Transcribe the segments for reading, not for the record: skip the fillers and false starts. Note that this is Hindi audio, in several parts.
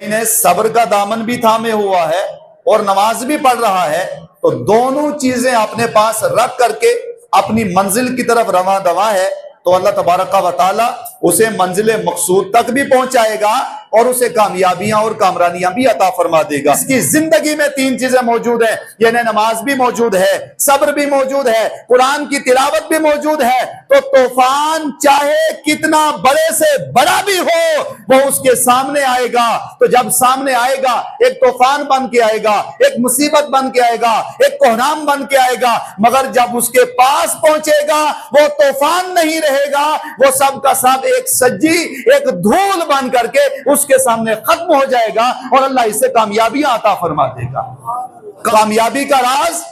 ने सब्र का दामन भी थामे हुआ है और नमाज भी पढ़ रहा है, तो दोनों चीजें अपने पास रख करके अपनी मंजिल की तरफ रवां दवा है, तो अल्लाह तबारक व तआला उसे मंजिल मकसूद तक भी पहुंचाएगा और उसे कामयाबियां और कामरानियां भी अता फरमा देगा। इसकी जिंदगी में तीन चीजें मौजूद हैं, यानी नमाज भी मौजूद है, सब्र भी मौजूद है, कुरान की तिलावत भी मौजूद है। तो तूफान चाहे कितना बड़े से बड़ा भी हो, वो उसके सामने आएगा। तो जब सामने आएगा, एक तूफान बन के आएगा, एक मुसीबत बन के आएगा, एक कोहराम बन के आएगा, मगर जब उसके पास पहुंचेगा वो तूफान नहीं रहेगा, वो सब का सब एक सज्जी, एक धूल बन करके उसके सामने खत्म हो जाएगा और अल्लाह इसे कामयाबियां अता फरमा देगा। कामयाबी का राज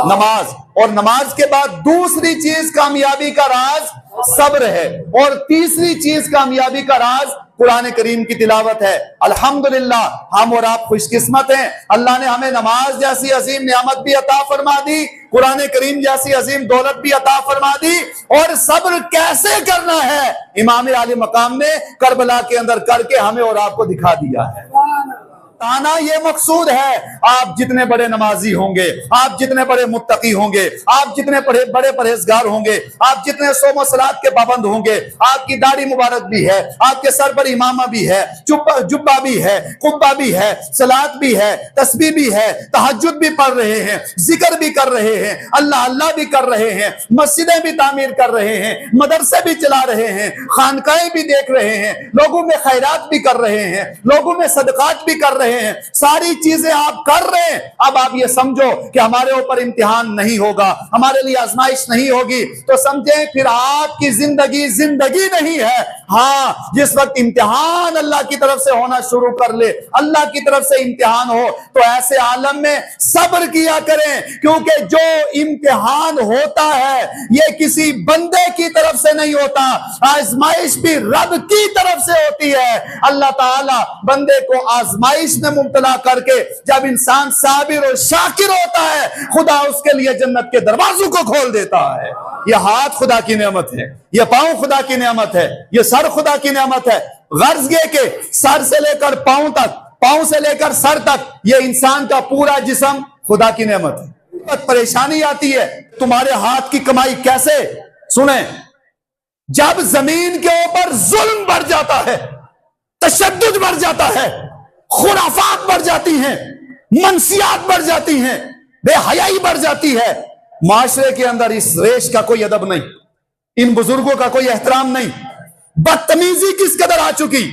नमाज, और नमाज के बाद दूसरी चीज कामयाबी का राज सब्र है, और तीसरी चीज कामयाबी का राज कुरान करीम की तिलावत है। अल्हम्दुलिल्लाह हम और आप खुशकिस्मत हैं, अल्लाह ने हमें नमाज जैसी अजीम नियामत भी अता फरमा दी, कुरान करीम जैसी अजीम दौलत भी अता फरमा दी, और सब्र कैसे करना है इमाम आली मकाम ने करबला के अंदर करके हमें और आपको दिखा दिया है। ताना ये मकसूद है, आप जितने बड़े नमाजी होंगे, आप जितने बड़े मुत्तकी होंगे, आप जितने बड़े परहेजगार होंगे, आप जितने सोम सलात के पाबंद होंगे, आपकी दाढ़ी मुबारक भी है, आपके सर पर इमामा भी है, जुब्बा भी है, कुब्बा भी है, सलात भी है, तस्बीह भी है, तहज्जुद भी पढ़ रहे हैं, जिक्र भी कर रहे हैं, अल्लाह अल्लाह भी कर रहे हैं, मस्जिदें भी तामीर कर रहे हैं, मदरसे भी चला रहे हैं, खानकाएं भी देख रहे हैं, लोगों में खैरात भी कर रहे हैं, लोगों में सदकात भी कर रहे हैं, सारी चीजें आप कर रहे हैं। अब आप ये समझो कि हमारे ऊपर इम्तिहान नहीं होगा, हमारे लिए आजमाइश नहीं होगी, तो समझें फिर आपकी जिंदगी नहीं है। हाँ, जिस वक्त इम्तिहान अल्लाह की तरफ से होना शुरू कर ले, अल्लाह की तरफ से इम्तिहान हो, तो ऐसे आलम में सब्र किया करें, क्योंकि जो इम्तिहान होता है ये किसी बंदे की तरफ से नहीं होता, आजमाइश भी रब की तरफ से होती है। अल्लाह ताला बंदे को आजमाइश में मुब्तला करके जब इंसान साबिर और शाकिर होता है, खुदा उसके लिए जन्नत के दरवाजों को खोल देता है। यह हाथ खुदा की नेमत है, यह पांव खुदा की नेमत है, यह सर खुदा की नेमत है। गर्ज ये के सर से लेकर पांव तक, पांव से लेकर सर तक, यह इंसान का पूरा जिस्म खुदा की नेमत है। परेशानी आती है तुम्हारे हाथ की कमाई कैसे, सुने, जब जमीन के ऊपर जुल्म बढ़ जाता है, तशद्दुद बढ़ जाता है, खुराफात बढ़ जाती हैं, मनसियात बढ़ जाती हैं, बेहयाई बढ़ जाती है, माशरे के अंदर इस रेश का कोई अदब नहीं, इन बुजुर्गों का कोई एहतराम नहीं, बदतमीजी किस कदर आ चुकी,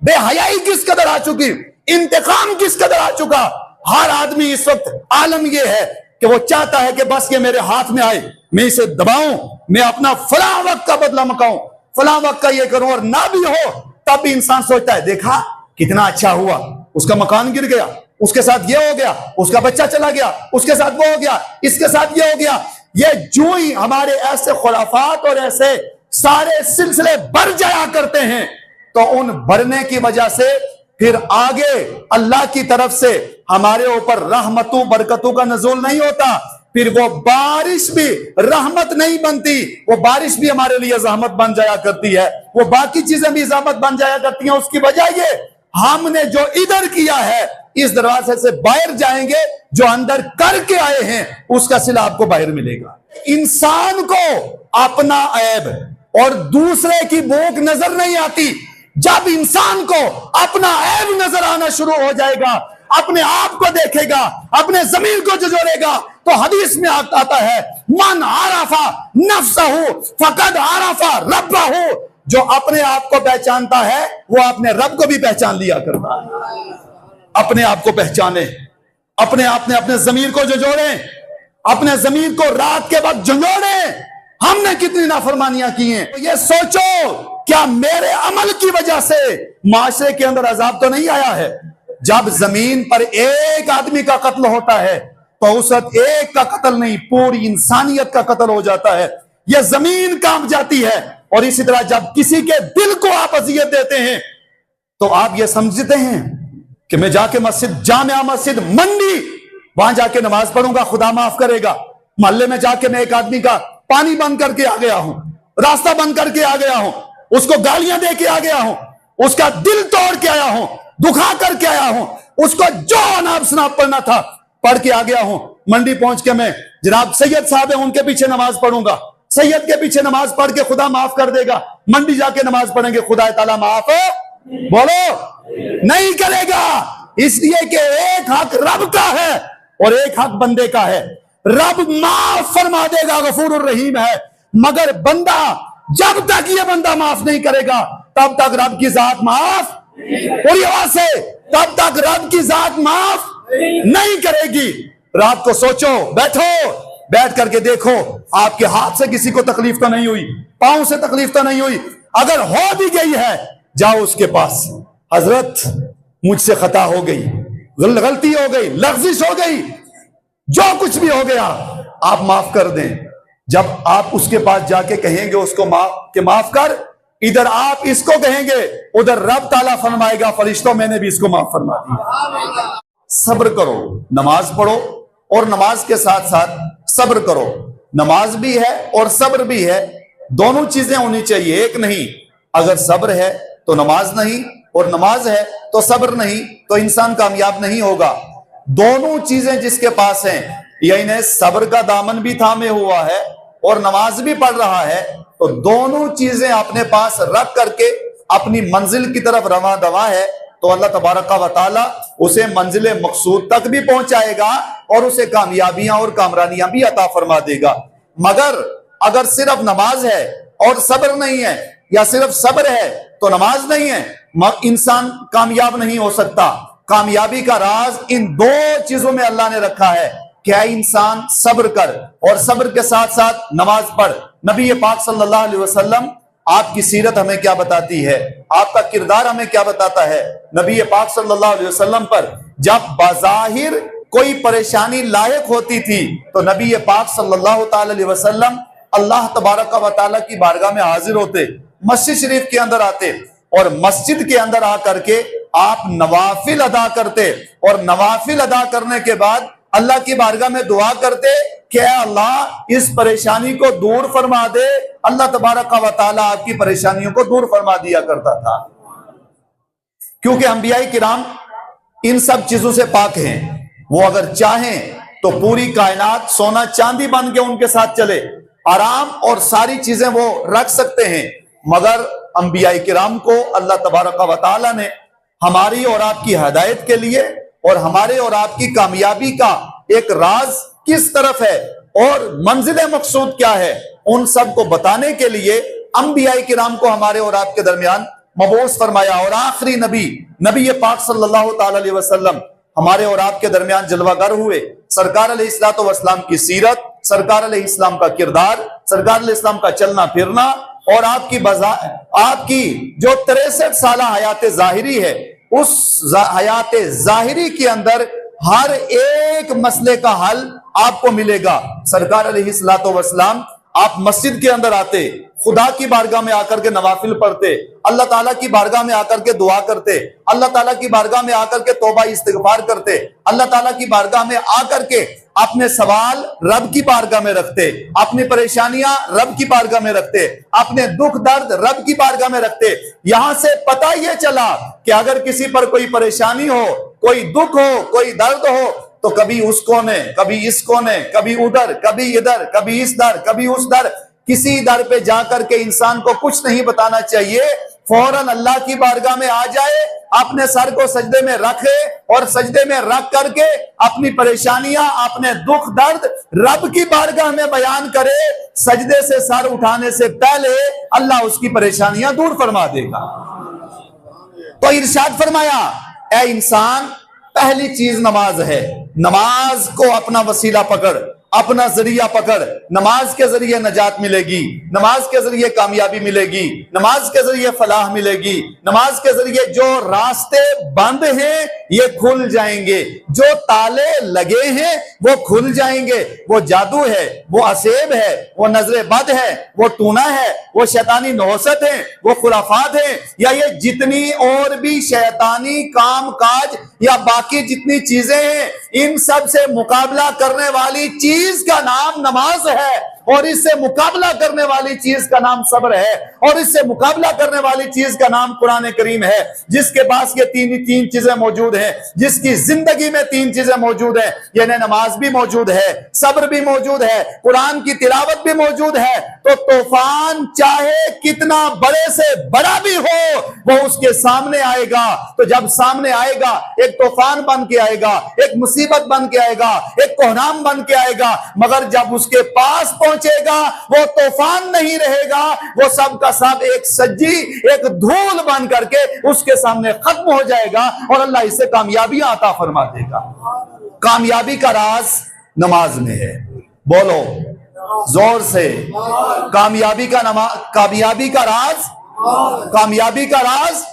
बेहयाई किस कदर आ चुकी, इंतकाम किस कदर आ चुका। हर आदमी इस वक्त आलम यह है कि वो चाहता है कि बस ये मेरे हाथ में आए, मैं इसे दबाऊं, मैं अपना फला वक्त का बदला मकाऊं, फला वक्त का ये करूं, और ना भी हो तब भी इंसान सोचता है देखा कितना अच्छा हुआ, उसका मकान गिर गया, उसके साथ ये हो गया, उसका बच्चा चला गया, उसके साथ वो हो गया, इसके साथ ये हो गया। ये जो ही हमारे ऐसे खुराफात और ऐसे सारे सिलसिले बढ़ जाया करते हैं, तो उन बढ़ने की वजह से फिर आगे अल्लाह की तरफ से हमारे ऊपर रहमतों बरकतों का नज़ूल नहीं होता, फिर वो बारिश भी रहमत नहीं बनती, वो बारिश भी हमारे लिए ज़हमत बन जाया करती है, वो बाकी चीजें भी ज़हमत बन जाया करती हैं। उसकी वजह ये हमने जो इधर किया है, इस दरवाजे से बाहर जाएंगे, जो अंदर करके आए हैं उसका सिला आपको बाहर मिलेगा। इंसान को अपना ऐब और दूसरे की भूख नजर नहीं आती। जब इंसान को अपना ऐब नजर आना शुरू हो जाएगा, अपने आप को देखेगा, अपने जमीर को झुझोरेगा, तो हदीस में आता है मन आरफा नफ्सहु फकद आरफा रब्बहु, जो अपने आप को पहचानता है वो अपने रब को भी पहचान लिया करता है। अपने आप को पहचाने, अपने आप ने अपने जमीर को झुझोरे, अपने जमीर को रात के वक्त झंझोड़े। हमने कितनी नाफरमानियां की हैं, ये सोचो क्या मेरे अमल की वजह से माशरे के अंदर अजाब तो नहीं आया है। जब जमीन पर एक आदमी का कत्ल होता है तो उस वक्त एक का कत्ल नहीं, पूरी इंसानियत का कत्ल हो जाता है, यह जमीन कांप जाती है। और इसी तरह जब किसी के दिल को आप अजियत देते हैं तो आप ये समझते हैं कि मैं जाके मस्जिद, जामिया मस्जिद मंडी, वहां जाके नमाज पढ़ूंगा, खुदा माफ करेगा। मोहल्ले में जाके मैं एक आदमी का पानी बंद करके आ गया हूं, रास्ता बंद करके आ गया हूं, उसको गालियां दे के आ गया हूं, उसका दिल तोड़ के आया हूं, दुखा करके आया हूं, उसको जो अनाप शनाप पढ़ना था पढ़ के आ गया हूं। मंडी पहुंच के मैं जनाब सैयद साहब है उनके पीछे नमाज पढ़ूंगा, सैयद के पीछे नमाज पढ़ के खुदा माफ कर देगा। मंडी जाके नमाज पढ़ेंगे, खुदा ताला माफ बोलो नहीं करेगा, इसलिए कि एक हक रब का है और एक हक बंदे का है। रब माफ फरमा देगा, गफूर रहीम है, मगर बंदा जब तक ये बंदा माफ नहीं करेगा तब तक रब की जात माफ, पूरी आवाज से, तब तक रब की जात माफ नहीं करेगी। रात को सोचो, बैठो, बैठ करके देखो, आपके हाथ से किसी को तकलीफ तो नहीं हुई, पांव से तकलीफ तो नहीं हुई, अगर हो भी गई है जाओ उसके पास, हजरत मुझसे खता हो गई, गलती हो गई, लफ्जिश हो गई, जो कुछ भी हो गया आप माफ कर दें। जब आप उसके पास जाके कहेंगे उसको माफ कर, इधर आप इसको कहेंगे, उधर रब ताला फरमाएगा फरिश्तों मैंने भी इसको माफ फरमा दिया। सब्र करो, नमाज पढ़ो और नमाज के साथ साथ सब्र करो। नमाज भी है और सब्र भी है, दोनों चीजें होनी चाहिए, एक नहीं। अगर सब्र है तो नमाज नहीं, और नमाज है तो सब्र नहीं, तो इंसान कामयाब नहीं होगा। दोनों चीजें जिसके पास हैं, यानी सब्र का दामन भी थामे हुआ है और नमाज भी पढ़ रहा है, तो दोनों चीजें अपने पास रख करके अपनी मंजिल की तरफ रवां दवा है, तो अल्लाह तबारक व तआला उसे मंजिल मकसूद तक भी पहुंचाएगा और उसे कामयाबियां और कामरानियां भी अता फरमा देगा। मगर अगर सिर्फ नमाज है और सब्र नहीं है, या सिर्फ सब्र है तो नमाज नहीं है, इंसान कामयाब नहीं हो सकता। कामयाबी का राज इन दो चीजों में अल्लाह ने रखा है। क्या इंसान सब्र कर और सब्र के साथ साथ नमाज पढ़। नबी पाक सल्लल्लाहु अलैहि वसल्लम आपकी सीरत हमें क्या बताती है, आपका किरदार हमें क्या बताता है। नबी पाक सल्लल्लाहु अलैहि वसल्लम पर जब बाज़ाहिर कोई परेशानी लायक होती थी तो नबी पाक सल्लल्लाहु अलैहि वसल्लम अल्लाह तबारक व तआला की बारगाह में हाजिर होते, मस्जिद शरीफ के अंदर आते और मस्जिद के अंदर आकर के आप नवाफिल अदा करते, और नवाफिल अदा करने के बाद अल्लाह की बारगाह में दुआ करते कि अल्लाह इस परेशानी को दूर फरमा दे। अल्लाह तबारक व तआला आपकी परेशानियों को दूर फरमा दिया करता था, क्योंकि अंबिया किराम इन सब चीजों से पाक हैं। वो अगर चाहें तो पूरी कायनात सोना चांदी बन के उनके साथ चले, आराम और सारी चीजें वो रख सकते हैं, मगर अंबिया किराम को अल्लाह तबारक व तआला ने हमारी और आपकी हिदायत के लिए और हमारे और आपकी कामयाबी का एक राज किस तरफ है और मंजिल मकसूद क्या है, उन सब को बताने के लिए अंबिया किराम को हमारे और आपके दरमियान मबूस फरमाया। और आखिरी नबी पाक सल्लल्लाहु अलैहि वसल्लम हमारे और आपके दरमियान जलवागर हुए। सरकार अलैहिस्सलातु वस्सलाम की सीरत, सरकार अलैहिस्सलाम का किरदार, सरकार अलैहिस्सलाम का चलना फिरना और आपकी जो 63 साल हयात जाहिरी है, उस हयात जाहिरी के अंदर हर एक मसले का हल आपको मिलेगा। सरकार अलैहिस्सलातु वस्सलाम आप मस्जिद के अंदर आते, खुदा की बारगाह में आकर के नवाफिल पढ़ते, अल्लाह ताला की बारगाह में आकर के दुआ करते, अल्लाह ताला की बारगाह में आकर के तौबा इस्तिगफार करते, अल्लाह ताला की बारगाह में आकर के अपने सवाल रब की बारगाह में रखते, अपनी परेशानियां रब की बारगाह में रखते, अपने दुख दर्द रब की बारगाह में रखते। यहां से पता यह चला कि अगर किसी पर कोई परेशानी हो, कोई दुख हो, कोई दर्द हो, तो कभी उस कोने, कभी इस कोने, कभी उधर, कभी इधर, कभी इस दर, कभी उस दर, किसी दर पे जाकर के इंसान को कुछ नहीं बताना चाहिए, फौरन अल्लाह की बारगाह में आ जाए, अपने सर को सजदे में रखे और सजदे में रख करके अपनी परेशानियां, अपने दुख दर्द रब की बारगाह में बयान करे। सजदे से सर उठाने से पहले अल्लाह उसकी परेशानियां दूर फरमा देगा। तो इरशाद फरमाया, ऐ इंसान, पहली चीज नमाज है। नमाज को अपना वसीला पकड़, अपना जरिया पकड़। नमाज के जरिए नजात मिलेगी, नमाज के जरिए कामयाबी मिलेगी, नमाज के जरिए फलाह मिलेगी, नमाज के जरिए जो रास्ते बंद हैं ये खुल जाएंगे, जो ताले लगे हैं वो खुल जाएंगे। वो जादू है, वो असेब है, वो नजरे बद है, वो टूना है, वो शैतानी नौसत है, वो खुराफात है, या ये जितनी और भी शैतानी काम काज या बाकी जितनी चीजें हैं, इन सब से मुकाबला करने वाली चीज का नाम नमाज है। और इससे मुकाबला करने वाली चीज का नाम सब्र है, और इससे मुकाबला करने वाली चीज का नाम कुरान करीम है। जिसके पास ये तीन चीजें मौजूद हैं, जिसकी जिंदगी में तीन चीजें मौजूद है, यानी नमाज भी मौजूद है, सब्र भी मौजूद है, कुरान की तिलावत भी मौजूद है, तो तूफान चाहे कितना बड़े से बड़ा भी हो वो उसके सामने आएगा। तो जब सामने आएगा एक तूफान बन के आएगा, एक मुसीबत बन के आएगा, एक कोहराम बन के आएगा, मगर जब उसके पास पहुंचेगा वो तूफान नहीं रहेगा, वो सब का सब एक सज्जी, एक धूल बन करके उसके सामने खत्म हो जाएगा और अल्लाह इसे कामयाबी अता फरमा देगा। कामयाबी का राज नमाज में है। बोलो जोर से, कामयाबी का राज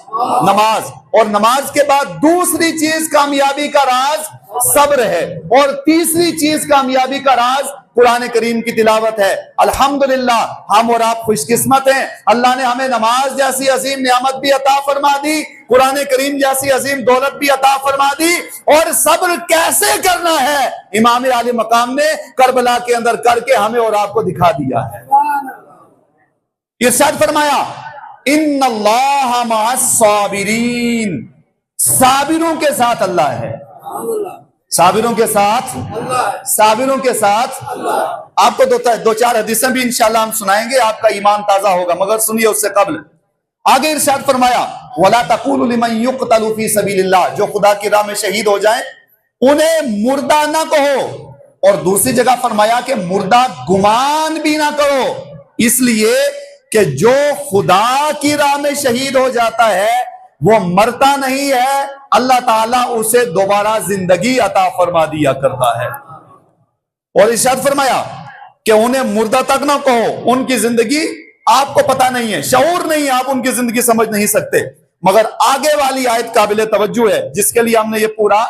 नमाज। और नमाज के बाद दूसरी चीज कामयाबी का राज सब्र है, और तीसरी चीज कामयाबी का राज कुरान करीम की तिलावत है। अल्हम्दुलिल्लाह हम और आप खुशकिस्मत हैं, अल्लाह ने हमें नमाज जैसी अजीम नियामत भी अता फरमा दी, कुरान करीम जैसी अजीम दौलत भी अता फरमा दी, और सब्र कैसे करना है इमाम आली मकाम ने करबला के अंदर करके हमें और आपको दिखा दिया है। इरशाद फरमाया इन्नल्लाह मअस साबिरीन, साबिरों के साथ अल्लाह है, साबिरों के साथ आपको दो चार हदीसें भी इंशाल्लाह हम सुनाएंगे, आपका ईमान ताजा होगा। मगर सुनिए उससे कबल आगे इरशाद फरमाया वला तक़ूलू लिमन युक़तलू फी सबीलिल्लाह, जो खुदा की राह में शहीद हो जाए उन्हें मुर्दा ना कहो। और दूसरी जगह फरमाया कि मुर्दा गुमान भी ना करो, इसलिए कि जो खुदा की राह में शहीद हो जाता है वो मरता नहीं है, अल्लाह ताला उसे दोबारा जिंदगी अता फरमा दिया करता है। और इरशाद फरमाया कि उन्हें मुर्दा तक ना कहो, उनकी जिंदगी आपको पता नहीं है, शऊर नहीं है, आप उनकी जिंदगी समझ नहीं सकते। मगर आगे वाली आयत काबिल तवज्जो है, जिसके लिए हमने ये पूरा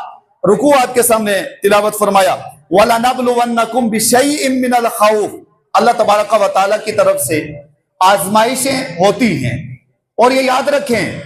रुकू आपके सामने तिलावत फरमाया। वलनबलुवन्नकुम बिशैइन मिनल खौफ, अल्लाह तबारक व तआला की तरफ से आजमाइशें होती हैं, और ये याद रखें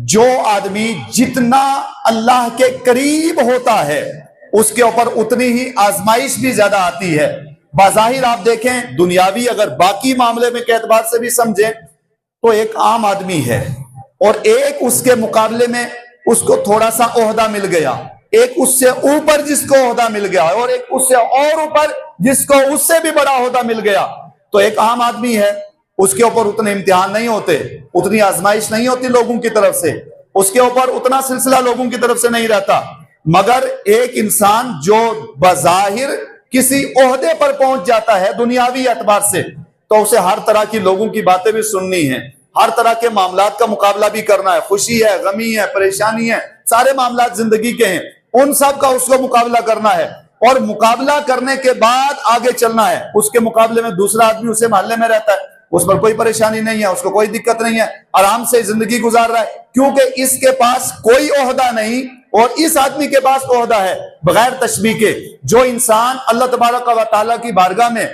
जो आदमी जितना अल्लाह के करीब होता है उसके ऊपर उतनी ही आजमाइश भी ज्यादा आती है। बाज़ाहिर आप देखें दुनियावी अगर बाकी मामले में के एतबार से भी समझें तो एक आम आदमी है, और एक उसके मुकाबले में उसको थोड़ा सा ओहदा मिल गया, एक उससे ऊपर जिसको ओहदा मिल गया, और एक उससे और ऊपर जिसको उससे भी बड़ा ओहदा मिल गया। तो एक आम आदमी है, उसके ऊपर उतने इम्तिहान नहीं होते, उतनी आजमाइश नहीं होती लोगों की तरफ से, उसके ऊपर उतना सिलसिला लोगों की तरफ से नहीं रहता। मगर एक इंसान जो बज़ाहिर किसी ओहदे पर पहुंच जाता है दुनियावी एतबार से, तो उसे हर तरह की लोगों की बातें भी सुननी है, हर तरह के मामलात का मुकाबला भी करना है, खुशी है, गमी है, परेशानी है, सारे मामलात जिंदगी के हैं, उन सब का उसको मुकाबला करना है। और मुकाबला करने के बाद आगे चलना है। उसके मुकाबले में दूसरा आदमी उसे मोहल्ले में रहता है, उस पर कोई परेशानी नहीं है, उसको कोई दिक्कत नहीं है, आराम से जिंदगी गुजार रहा है, क्योंकि इसके पास कोई ओहदा नहीं और इस आदमी के पास ओहदा है। बगैर तशबीह के जो इंसान अल्लाह तबारक व तआला की बारगाह में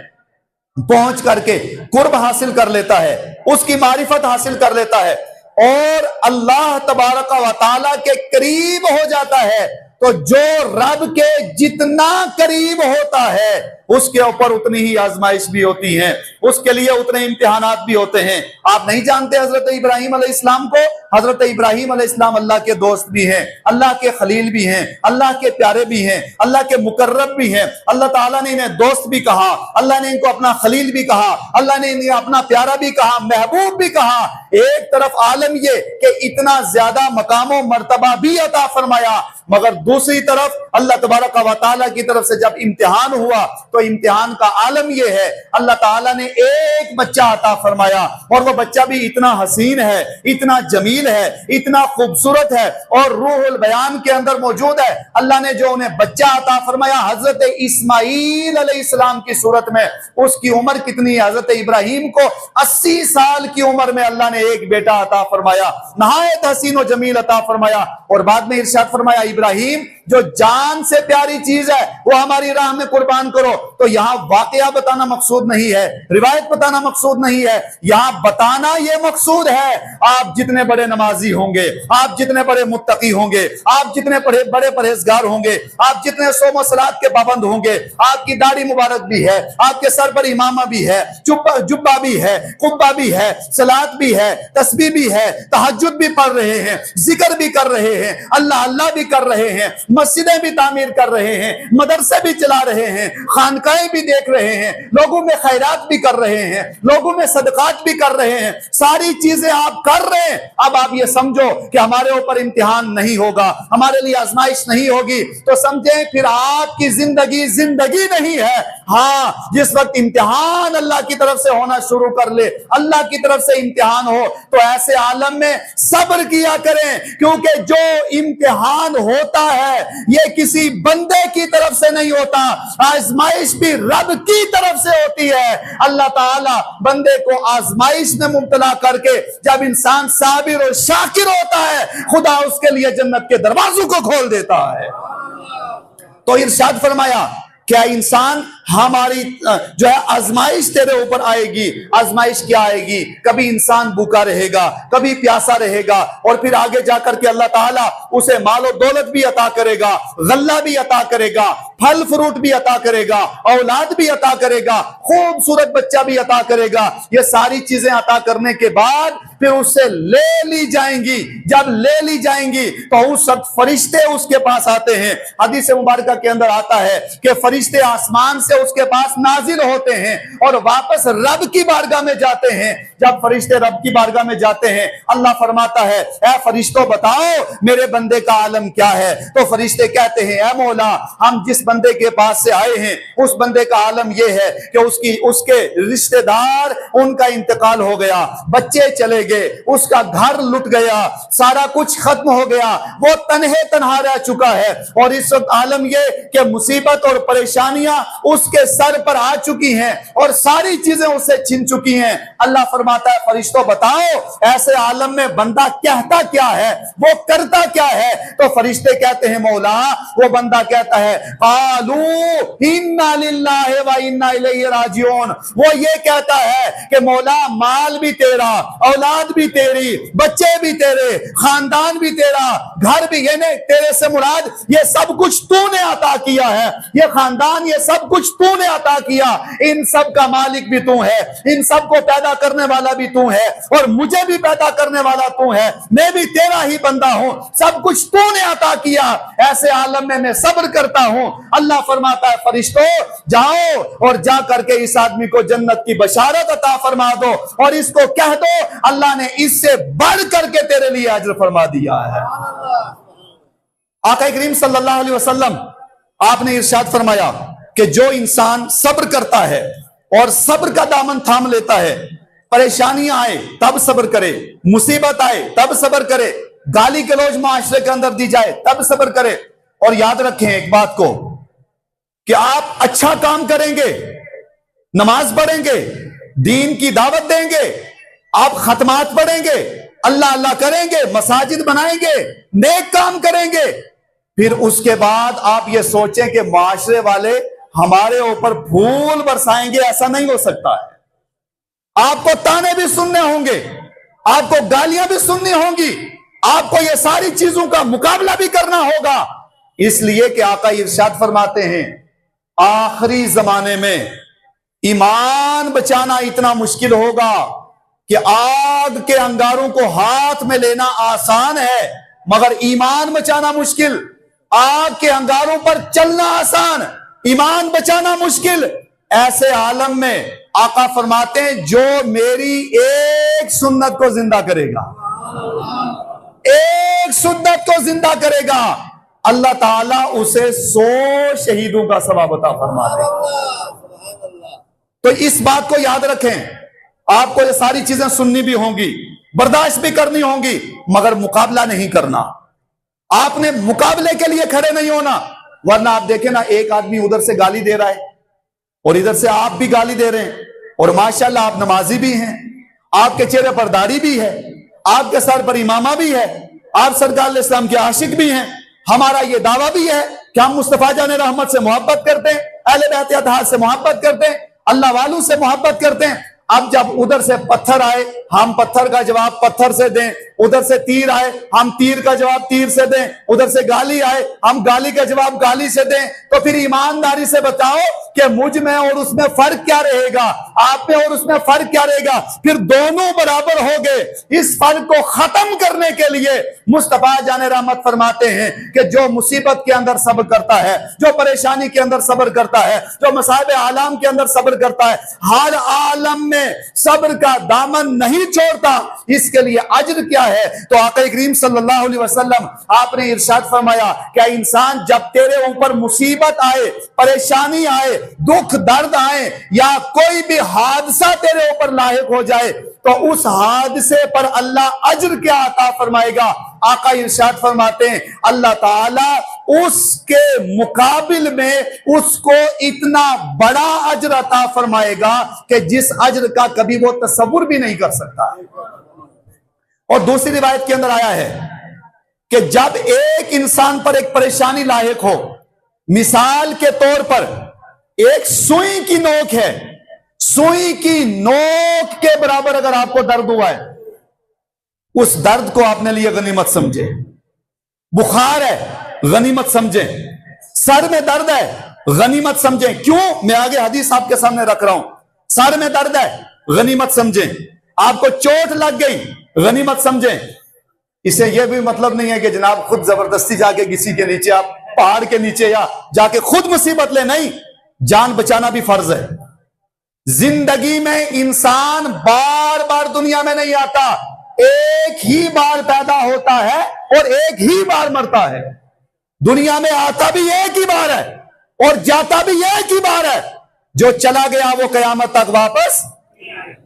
पहुंच करके कुर्ब हासिल कर लेता है, उसकी मारिफत हासिल कर लेता है और अल्लाह तबारक व तआला के करीब हो जाता है, तो जो रब के जितना करीब होता है उसके ऊपर उतनी ही आजमाइश भी होती है, उसके लिए उतने इम्तिहानात भी होते हैं। आप नहीं जानते हजरत इब्राहिम अलैहिस्सलाम को, हजरत इब्राहिम अलैहिस्सलाम अल्लाह के दोस्त भी हैं, अल्लाह के खलील भी हैं, अल्लाह के प्यारे भी हैं, अल्लाह के मुकर्रब भी हैं। अल्लाह ताला ने इन्हें दोस्त भी कहा, अल्लाह ने इनको अपना खलील भी कहा, अल्लाह ने इन्हें अपना प्यारा भी कहा, महबूब भी कहा। एक तरफ आलम ये कि इतना ज्यादा मकाम और मर्तबा भी अता फरमाया, मगर दूसरी तरफ अल्लाह तबारक व तआला की तरफ से जब इम्तिहान हुआ तो इम्तिहान का आलम यह है, अल्लाह ताला ने एक बच्चा अता फरमाया और वह बच्चा भी इतना हसीन है, इतना जमील है, इतना खूबसूरत है और रूहुल बयान के अंदर मौजूद है। अल्लाह ने जो उन्हें बच्चा अता फरमाया हजरत इस्माईल अलैहिस्सलाम की सूरत में, उसकी उम्र कितनी है? हजरत इब्राहिम को 80 साल की उम्र में अल्लाह ने एक बेटा अता फरमाया, नहायत हसीन और जमील अता फरमाया और बाद में इरशाद फरमाया इब्राहिम जो जान से प्यारी चीज है वो हमारी राह में कुर्बान करो। तो यहां वाकया बताना मकसूद नहीं है, रिवायत बताना मकसूद नहीं है, यहां बताना यह मकसूद है। आप जितने बड़े नमाजी होंगे, आप जितने बड़े मुत्तकी होंगे, आप जितने बड़े बड़े परहेजगार होंगे, आप जितने सोम सलात के पाबंद होंगे, आपकी दाढ़ी मुबारक भी है, आपके सर पर इमामा भी है, जुब्बा भी है, कुब्बा भी है, सलात भी है, तस्बीह भी है, तहज्जुद भी पढ़ रहे हैं, जिक्र भी कर रहे हैं, अल्लाह अल्लाह भी कर रहे हैं, मस्जिदें भी तामीर कर रहे हैं, मदरसे भी चला रहे हैं, खानकाएं भी देख रहे हैं, लोगों में खैरात भी कर रहे हैं, लोगों में सदकात भी कर रहे हैं, सारी चीजें आप कर रहे हैं। अब आप ये समझो कि हमारे ऊपर इम्तिहान नहीं होगा, हमारे लिए आजमाइश नहीं होगी, तो समझे फिर आपकी जिंदगी जिंदगी नहीं है। हाँ, जिस वक्त इम्तिहान अल्लाह की तरफ से होना शुरू कर ले, अल्लाह की तरफ से इम्तिहान हो, तो ऐसे आलम में सब्र किया करें, क्योंकि जो इम्तिहान होता है ये किसी बंदे की तरफ से नहीं होता, आजमाइश भी रब की तरफ से होती है। अल्लाह ताला बंदे को आजमाइश में मुब्तला करके जब इंसान साबिर और शाकिर होता है, खुदा उसके लिए जन्नत के दरवाजों को खोल देता है। तो इरशाद फरमाया, क्या इंसान हमारी जो है आजमाइश तेरे ऊपर आएगी। आजमाइश क्या आएगी? कभी इंसान भूखा रहेगा, कभी प्यासा रहेगा, और फिर आगे जाकर के अल्लाह ताला उसे मालो दौलत भी अता करेगा, गल्ला भी अता करेगा, फल फ्रूट भी अता करेगा, औलाद भी अता करेगा, खूबसूरत बच्चा भी अता करेगा। ये सारी चीजें अता करने के बाद फिर उससे ले ली जाएंगी। जब ले ली जाएंगी तो उस वक्त फरिश्ते उसके पास आते हैं। हदीस मुबारक के अंदर आता है कि फरिश्ते आसमान से उसके पास नाजिल होते हैं और वापस रब की बारगाह में जाते हैं। जब फरिश्ते रब की बारगाह में जाते हैं, अल्लाह फरमाता है, ऐ फरिश्तों बताओ मेरे बंदे का आलम क्या है। तो फरिश्ते कहते हैं, ऐ मौला, हम जिस बंदे के पास से आए हैं उस बंदे का आलम यह है कि उसके रिश्तेदार, उनका इंतकाल हो गया, बच्चे चले गए, उसका घर लुट गया, सारा कुछ खत्म हो गया, वो तन्हे तन्हा रह चुका है, और इस वक्त आलम ये कि मुसीबत और परेशानियां उसके सर पर आ चुकी हैं और सारी चीजें उससे छिन चुकी हैं। अल्लाह फरमाता है, फरिश्तों बताओ ऐसे आलम में बंदा कहता क्या है, वो करता क्या है। तो फरिश्ते कहते हैं, मौला, वो बंदा कहता है, कालू इन्ना लिल्लाहि व इन्ना इलैहि राजिऊन। वो ये कहता है कि मौला, माल भी तेरा, औलाद भी तेरी, बच्चे भी तेरे, खानदान भी तेरा, घर भी, यानी तेरे से मुराद ये सब कुछ तूने अता किया है, ये खानदान, ये सब कुछ तूने अता किया, इन सब का मालिक भी तू है, इन सब को पैदा करने वाला भी तू है, और मुझे भी पैदा करने वाला तू है, मैं भी तेरा ही बंदा हूं, सब कुछ तूने अता किया। ऐसे आलम में मैं सब्र करता हूं। अल्लाह फरमाता है, फरिश्तों जाओ और जा करके इस आदमी को जन्नत की बशारत अता फरमा दो और इसको कह दो अल्लाह ने इससे बढ़ करके तेरे लिए अजर फरमा दिया है। आका करीम सल्लल्लाहु अलैहि वसल्लम आपने इरशाद फरमाया कि जो इंसान सब्र करता है और सब्र का दामन थाम लेता है, परेशानियां आए तब सब्र करे, मुसीबत आए तब सब्र करे, गाली गलौज माशरे के अंदर दी जाए तब सब्र करे। और याद रखें एक बात को कि आप अच्छा काम करेंगे, नमाज पढ़ेंगे, दीन की दावत देंगे, आप खतमात पढ़ेंगे, अल्लाह अल्लाह करेंगे, मसाजिद बनाएंगे, नेक काम करेंगे, फिर उसके बाद आप ये सोचें कि माशरे वाले हमारे ऊपर फूल बरसाएंगे, ऐसा नहीं हो सकता है। आपको ताने भी सुनने होंगे, आपको गालियां भी सुननी होंगी, आपको ये सारी चीजों का मुकाबला भी करना होगा। इसलिए कि आका इरशाद फरमाते हैं, आखिरी जमाने में ईमान बचाना इतना मुश्किल होगा कि आग के अंगारों को हाथ में लेना आसान है मगर ईमान बचाना मुश्किल। आग के अंगारों पर चलना आसान, ईमान बचाना मुश्किल। ऐसे आलम में आका फरमाते हैं, जो मेरी एक सुन्नत को जिंदा करेगा, एक सुन्नत को जिंदा करेगा, अल्लाह ताला उसे 100 शहीदों का सवाब अता फरमा देगा। तो इस बात को याद रखें, आपको ये सारी चीजें सुननी भी होंगी, बर्दाश्त भी करनी होंगी, मगर मुकाबला नहीं करना। आपने मुकाबले के लिए खड़े नहीं होना, वरना आप देखें ना, एक आदमी उधर से गाली दे रहा है और इधर से आप भी गाली दे रहे हैं, और माशाल्लाह आप नमाजी भी हैं, आपके चेहरे पर दाढ़ी भी है, आपके सर पर इमामा भी है, आप सरकार इस्लाम के आशिक भी हैं, हमारा ये दावा भी है कि हम मुस्तफा जान रहमत से मोहब्बत करते हैं, अहले बैत अतहार से मोहब्बत करते हैं, अल्लाह वालों से मोहब्बत करते हैं। अब जब उधर से पत्थर आए हम पत्थर का जवाब पत्थर से दें, उधर से तीर आए हम तीर का जवाब तीर से दें, उधर से गाली आए हम गाली का जवाब गाली से दें, तो फिर ईमानदारी से बताओ कि मुझ में और उसमें फर्क क्या रहेगा, आप में और उसमें फर्क क्या रहेगा? फिर दोनों बराबर हो गए। इस फर्क को खत्म करने के लिए मुस्तफा जान रहमत फरमाते हैं कि जो मुसीबत के अंदर सब्र करता है, जो परेशानी के अंदर सब्र करता है, जो मसाइब आलम के अंदर सब्र करता है, हर आलम में सब्र का दामन नहीं छोड़ता, इसके लिए अज्र क्या है? तो आका करीम सल्लल्लाहु अलैहि वसल्लम आपने इरशाद फरमाया क्या इंसान जब तेरे ऊपर मुसीबत आए, परेशानी आए, दुख दर्द आए या कोई भी हादसा तेरे ऊपर लाहिक हो जाए तो उस हादसे पर अल्लाह अज्र क्या अता फरमाएगा? आका इरशाद फरमाते हैं अल्लाह ताला उसके मुकाबिल में उसको इतना बड़ा अज्र अता फरमाएगा कि जिस अज्र का कभी वो तसव्वुर भी नहीं कर सकता। और दूसरी रिवायत के अंदर आया है कि जब एक इंसान पर एक परेशानी लाहिक हो, मिसाल के तौर पर एक सुई की नोक है, सुई की नोक के बराबर अगर आपको दर्द हुआ है, उस दर्द को आपने लिए गनीमत समझे। बुखार है गनीमत समझे, सर में दर्द है गनीमत समझे। क्यों? मैं आगे हदीस आपके सामने रख रहा हूं। सर में दर्द है गनीमत समझे, आपको चोट लग गई गनीमत समझे। इसे यह भी मतलब नहीं है कि जनाब खुद जबरदस्ती जाके किसी के नीचे, आप पहाड़ के नीचे या जाके खुद मुसीबत ले, नहीं, जान बचाना भी फर्ज है। जिंदगी में इंसान बार बार दुनिया में नहीं आता, एक ही बार पैदा होता है और एक ही बार मरता है। दुनिया में आता भी एक ही बार है और जाता भी एक ही बार है। जो चला गया वो कयामत तक वापस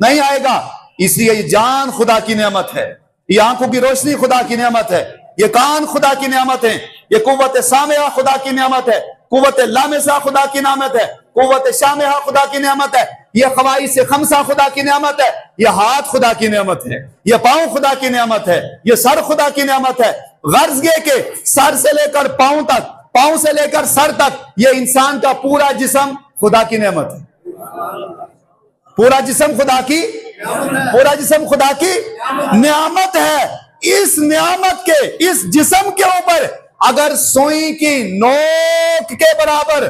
नहीं आएगा। इसलिए ये जान खुदा की नेमत है, ये आंखों की रोशनी खुदा की नेमत है, ये कान खुदा की नेमत है, ये कुव्वत सामिया खुदा की नेमत है, कुव्वत लामिसा खुदा की नेमत है, कुव्वत शामिहा खुदा की नेमत है, ये खवाई से खमसा खुदा की नेमत है, ये हाथ खुदा की नेमत है, ये पांव खुदा की नेमत है, ये सर खुदा की नेमत है। गर्ज ये के सर से लेकर पांव तक, पांव से लेकर सर तक, ये इंसान का पूरा जिस्म खुदा की नेमत है। पूरा जिस्म खुदा की, पूरा जिस्म खुदा की नियामत है। इस नियामत के, इस जिस्म के ऊपर अगर सुई की नोक के बराबर,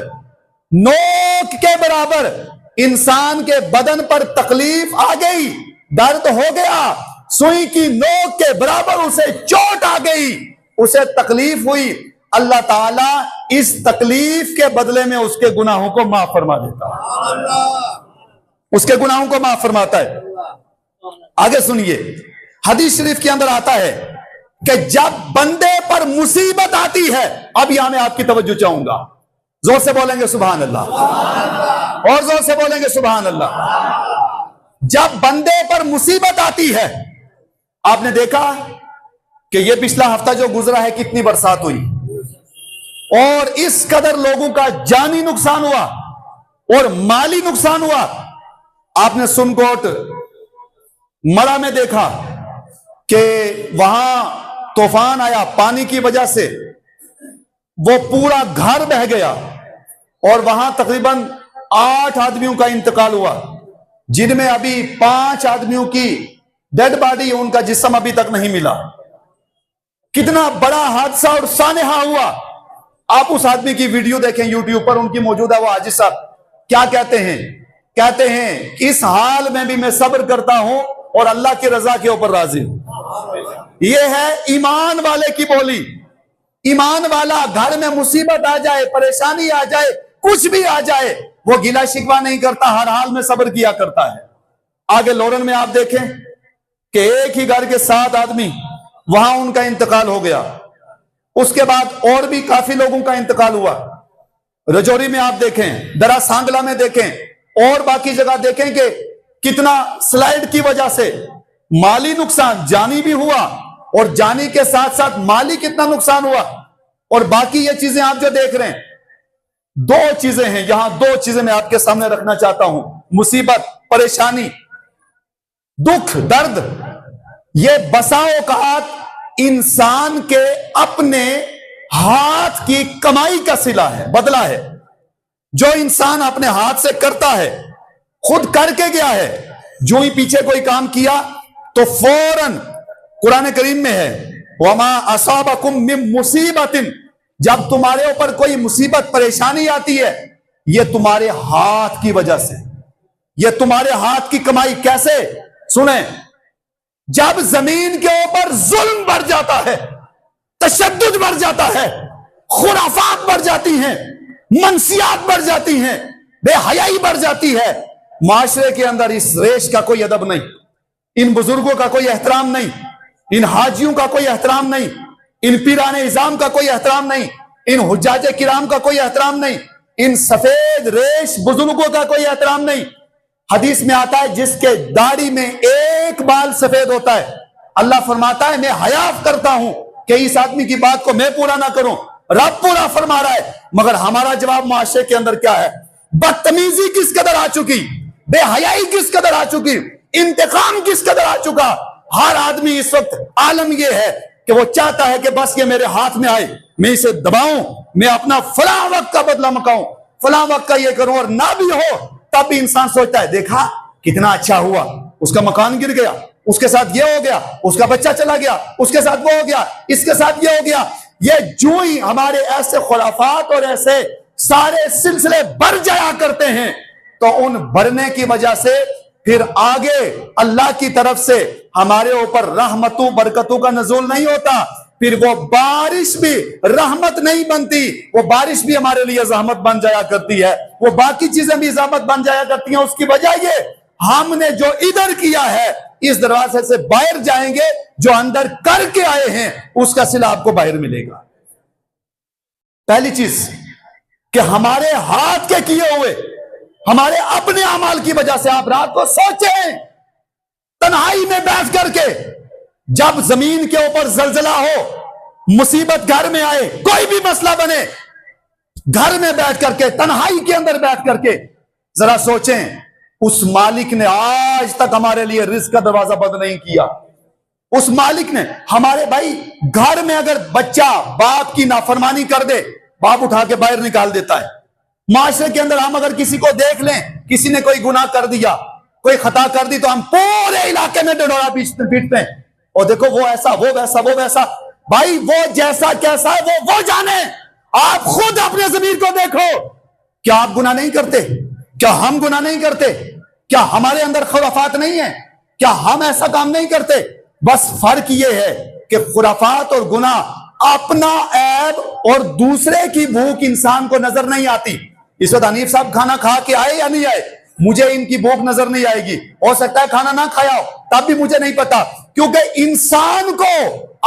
नोक के बराबर इंसान के बदन पर तकलीफ आ गई, दर्द हो गया, सुई की नोक के बराबर उसे चोट आ गई, उसे तकलीफ हुई, अल्लाह ताला इस तकलीफ के बदले में उसके गुनाहों को माफ फरमा देता है, उसके गुनाहों को माफ फरमाता है। आगे सुनिए, हदीस शरीफ के अंदर आता है कि जब बंदे पर मुसीबत आती है, अब यहां मैं आपकी तवज्जो चाहूंगा, जोर से बोलेंगे सुभान अल्लाह, और जोर से बोलेंगे सुभान अल्लाह। जब बंदे पर मुसीबत आती है, आपने देखा कि यह पिछला हफ्ता जो गुजरा है कितनी बरसात हुई और इस कदर लोगों का जानी नुकसान हुआ और माली नुकसान हुआ। आपने सुनकोट मरा में देखा कि वहां तूफान आया, पानी की वजह से वो पूरा घर बह गया और वहां तकरीबन 8 आदमियों का इंतकाल हुआ, जिनमें अभी 5 आदमियों की डेड बॉडी, उनका जिस्म अभी तक नहीं मिला। कितना बड़ा हादसा और सानेहा हुआ। आप उस आदमी की वीडियो देखें यूट्यूब पर, उनकी मौजूद है, वो हाजी साहब क्या कहते हैं? कहते हैं इस हाल में भी मैं सब्र करता हूं और अल्लाह की रजा के ऊपर राजी हूं। यह है ईमान वाले की बोली। ईमान वाला घर में मुसीबत आ जाए, परेशानी आ जाए, कुछ भी आ जाए, वो गिला शिकवा नहीं करता, हर हाल में सब्र किया करता है। आगे लोरन में आप देखें कि एक ही घर के 7 आदमी, वहां उनका इंतकाल हो गया। उसके बाद और भी काफी लोगों का इंतकाल हुआ। रजौरी में आप देखें, दरा सांगला में देखें और बाकी जगह देखें कि कितना स्लाइड की वजह से माली नुकसान, जानी भी हुआ और जानी के साथ साथ माली कितना नुकसान हुआ। और बाकी ये चीजें आप जो देख रहे हैं, 2 चीजें हैं यहां, 2 चीजें मैं आपके सामने रखना चाहता हूं। मुसीबत, परेशानी, दुख, दर्द, ये बसा औकात इंसान के अपने हाथ की कमाई का सिला है, बदला है। जो इंसान अपने हाथ से करता है, खुद करके गया है, जो ही पीछे कोई काम किया तो फौरन, कुरान करीम में है, वमा असाबकुम मिन मुसीबतिन, जब तुम्हारे ऊपर कोई मुसीबत परेशानी आती है, यह तुम्हारे हाथ की वजह से, यह तुम्हारे हाथ की कमाई। कैसे? सुने, जब जमीन के ऊपर जुल्म बढ़ जाता है, तशद्दुद बढ़ जाता है, खुराफात बढ़ जाती हैं, मनसियात बढ़ जाती हैं, बेहयाई बढ़ जाती है, माशरे के अंदर इस रेश का कोई अदब नहीं, इन बुजुर्गों का कोई एहतराम नहीं, इन हाजियों का कोई एहतराम नहीं, इन पीराने इज़ाम का कोई एहतराम नहीं, इन हुज्जाजे किराम का कोई एहतराम नहीं, इन सफेद रेश बुजुर्गों का कोई एहतराम नहीं। हदीस में आता है, जिसके दाढ़ी में एक बाल सफेद होता है, अल्लाह फरमाता है मैं हया करता हूं कि इस आदमी की बात को मैं पूरा ना करूं। रब पूरा फरमा रहा है, मगर हमारा जवाब माशरे के अंदर क्या है? बदतमीजी किस कदर आ चुकी, बेहयाई किस कदर आ चुकी, इंतकाम किस कदर आ चुका। हर आदमी इस वक्त आलम यह है कि वो चाहता है कि बस ये मेरे हाथ में आए, मैं इसे दबाऊं, मैं अपना फला वक्त का बदला मकाऊं, फला वक्त का ये करूं, और ना भी हो तब भी इंसान सोचता है, देखा कितना अच्छा हुआ, उसका मकान गिर गया, उसके साथ ये हो गया, उसका बच्चा चला गया, उसके साथ वो हो गया, इसके साथ ये हो गया। ये जो ही हमारे ऐसे खुराफात और ऐसे सारे सिलसिले बढ़ जाया करते हैं, तो उन बढ़ने की वजह से फिर आगे अल्लाह की तरफ से हमारे ऊपर रहमतों बरकतों का नज़ुल नहीं होता, फिर वो बारिश भी रहमत नहीं बनती, वो बारिश भी हमारे लिए ज़हमत बन जाया करती है, वो बाकी चीजें भी ज़हमत बन जाया करती हैं। उसकी वजह ये, हमने जो इधर किया है, इस दरवाजे से बाहर जाएंगे, जो अंदर करके आए हैं उसका सिला आपको बाहर मिलेगा। पहली चीज कि हमारे हाथ के किए हुए, हमारे अपने अमाल की वजह से, आप रात को सोचें, तन्हाई में बैठ करके, जब जमीन के ऊपर जलजला हो, मुसीबत घर में आए, कोई भी मसला बने, घर में बैठ करके, तन्हाई के अंदर बैठ करके जरा सोचें, उस मालिक ने आज तक हमारे लिए रिस्क का दरवाजा बंद नहीं किया। उस मालिक ने हमारे, भाई घर में अगर बच्चा बाप की नाफरमानी कर दे, बाप उठा के बाहर निकाल देता है। माशरे के अंदर हम अगर किसी को देख लें, किसी ने कोई गुनाह कर दिया, कोई खता कर दी, तो हम पूरे इलाके में डंडोरा पीटते हैं, और देखो वो ऐसा, वो वैसा, वो वैसा। भाई वो जैसा कैसा है वो जाने, आप खुद अपने ज़मीर को देखो। क्या आप गुनाह नहीं करते? क्या हम गुनाह नहीं करते? क्या हमारे अंदर खुराफात नहीं है? क्या हम ऐसा काम नहीं करते? बस फर्क ये है कि खुराफात और गुनाह अपना ऐब और दूसरे की भूख इंसान को नजर नहीं आती। इस वक्त हनीफ साहब खाना खा के आए या नहीं आए, मुझे इनकी भूख नजर नहीं आएगी, हो सकता है खाना ना खाया हो, तब भी मुझे नहीं पता, क्योंकि इंसान को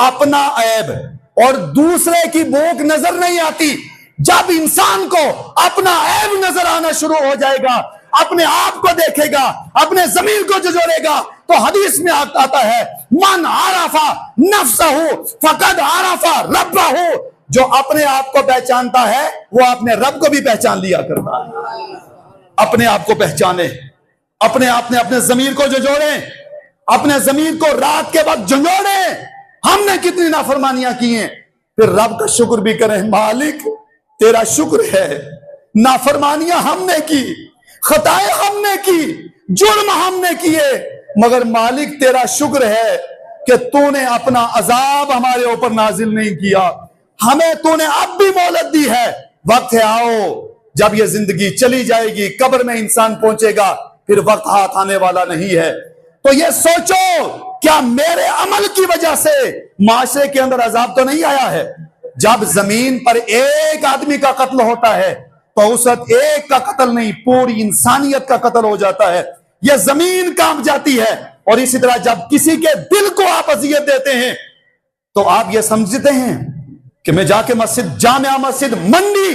अपना ऐब और दूसरे की भूख नजर नहीं आती। जब इंसान को अपना ऐब नजर आना शुरू हो जाएगा, अपने आप को देखेगा, अपने ज़मीर को झंझोड़ेगा, तो हदीस में आता है, मन आरफा नफ्सहु फकद आरफा रब्बहु, जो अपने आप को पहचानता है वो अपने रब को भी पहचान लिया करता है। अपने आप को पहचाने, अपने आप ने अपने ज़मीर को झंझोड़े, अपने ज़मीर को रात के वक्त झंझोड़े, हमने कितनी नाफरमानियां की हैं, फिर रब का शुक्र भी करें, मालिक तेरा शुक्र है, नाफरमानियां हमने की, खताएं हमने की, जुर्म हमने किए, मगर मालिक तेरा शुक्र है कि तूने अपना अजाब हमारे ऊपर नाजिल नहीं किया, हमें तूने अब भी मोहलत दी है। वक्त है, आओ, जब ये जिंदगी चली जाएगी, कब्र में इंसान पहुंचेगा, फिर वक्त हाथ आने वाला नहीं है। तो ये सोचो, क्या मेरे अमल की वजह से माशरे के अंदर अजाब तो नहीं आया है? जब जमीन पर एक आदमी का कत्ल होता है, तो उस वक्त एक का कत्ल नहीं, पूरी इंसानियत का कत्ल हो जाता है, यह जमीन कांप जाती है। और इसी तरह जब किसी के दिल को आप अजियत देते हैं, तो आप यह समझते हैं कि मैं जाके मस्जिद, जामिया मस्जिद मंडी,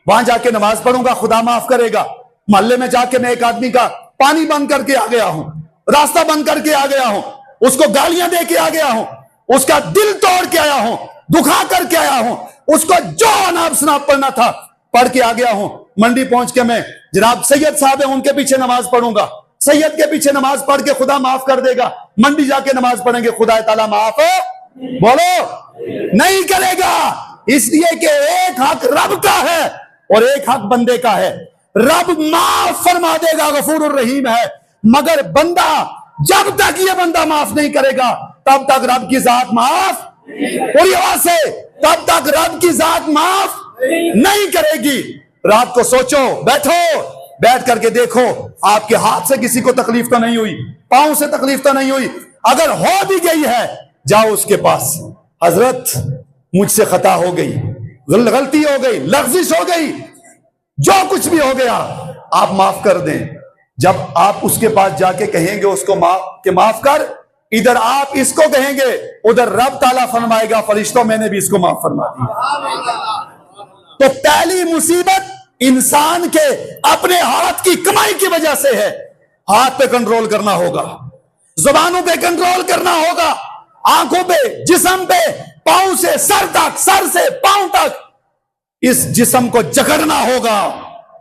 वहां जाके नमाज पढ़ूंगा, खुदा माफ करेगा। मोहल्ले में जाके मैं एक आदमी का पानी बंद करके आ गया हूं, रास्ता बंद करके आ गया हूं, उसको गालियां दे के आ गया हूं, उसका दिल तोड़ के आया हूं, दुखा करके आया हूं, उसको जो अनाप शनाप पढ़ना था पढ़ के आ गया हूं। मंडी पहुंच के मैं, जनाब सैयद साहब है, उनके पीछे नमाज पढ़ूंगा, सैयद के पीछे नमाज पढ़ के खुदा माफ कर देगा। मंडी जाके नमाज पढ़ेंगे, खुदा ताला माफ बोलो नहीं करेगा। इसलिए कि एक हक रब का है और एक हक बंदे का है। रब माफ फरमा देगा, गफूर रहीम है, मगर बंदा जब तक ये बंदा माफ नहीं करेगा तब तक रब की जात माफ, पूरी आवाज से, तब तक रब की जात माफ नहीं करेगी। रात को सोचो, बैठो, बैठ करके देखो, आपके हाथ से किसी को तकलीफ तो नहीं हुई, पांव से तकलीफ तो नहीं हुई, अगर हो भी गई है जाओ उसके पास, हजरत मुझसे खता हो गई, गलती हो गई, लफ्जिश हो गई, जो कुछ भी हो गया आप माफ कर दें। जब आप उसके पास जाके कहेंगे उसको माफ कर, इधर आप इसको कहेंगे, उधर रब ताला फरमाएगा फरिश्तों मैंने भी इसको माफ फरमा दिया। तो पहली मुसीबत इंसान के अपने हाथ की कमाई की वजह से है। हाथ पे कंट्रोल करना होगा, जुबानों पे कंट्रोल करना होगा, आंखों पे, जिस्म पे, पांव से सर तक, सर से पांव तक इस जिस्म को जकड़ना होगा,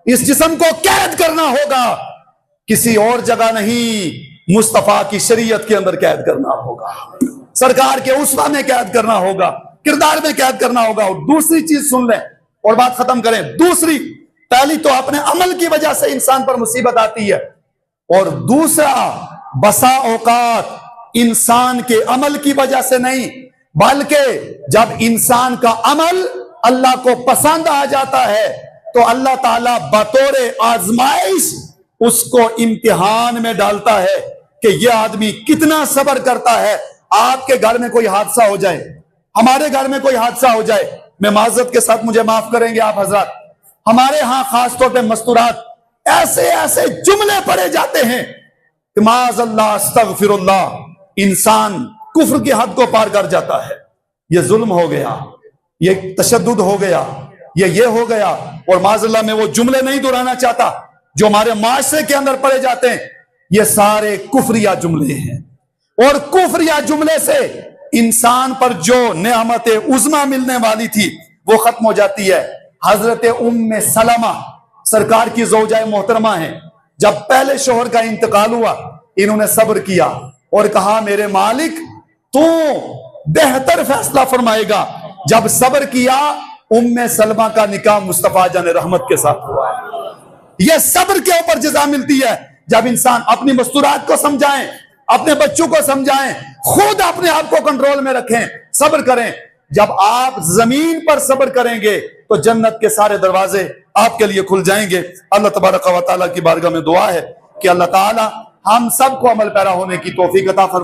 इस जिस्म को कैद करना होगा, किसी और जगह नहीं, मुस्तफा की शरीयत के अंदर कैद करना होगा, सरकार के उस्वा में कैद करना होगा, किरदार में कैद करना होगा। और दूसरी चीज सुन लें और बात खत्म करें। दूसरी, पहली तो अपने अमल की वजह से इंसान पर मुसीबत आती है, और दूसरा बसा औकात इंसान के अमल की वजह से नहीं, बल्कि जब इंसान का अमल अल्लाह को पसंद आ जाता है तो अल्लाह ताला बतौर आजमाइश उसको इम्तिहान में डालता है कि यह आदमी कितना सब्र करता है। आपके घर में कोई हादसा हो जाए, हमारे घर में कोई हादसा हो जाए, मैं माजरत के साथ, मुझे माफ करेंगे आप हजरात, हमारे यहां खासतौर पे मस्तूरात ऐसे ऐसे जुमले पढ़े जाते हैं कि माज़अल्लाह अस्तगफिरुल्लाह, इंसान कुफ्र की हद को पार कर जाता है। यह जुल्म हो गया, ये तशद्दुद हो गया, ये हो गया, और माज़अल्लाह मैं वो जुमले नहीं दोहराना चाहता जो हमारे माशरे के अंदर पढ़े जाते हैं, ये सारे कुफरिया जुमले हैं। और कुफरिया जुमले से इंसान पर जो नेमत उज़्मा मिलने वाली थी वो खत्म हो जाती है। हजरत उम्मे सलमा सरकार की ज़ौजाए मोहतरमा है, जब पहले शोहर का इंतकाल हुआ इन्होंने सब्र किया और कहा मेरे मालिक तू बेहतर फैसला फरमाएगा। जब सब्र किया, उम्मे सलमा का निकाह मुस्तफा जान रहमत के साथ हुआ। यह सब्र के ऊपर जज़ा मिलती है। जब इंसान अपनी मस्तूरात को समझाएं, अपने बच्चों को समझाएं, खुद अपने आप को कंट्रोल में रखें, सब्र करें। जब आप जमीन पर सब्र करेंगे तो जन्नत के सारे दरवाजे आपके लिए खुल जाएंगे। अल्लाह तबारक व तआला की बारगाह में दुआ है कि अल्लाह ताला हम सबको अमल पैरा होने की तौफीक अता फरमाए।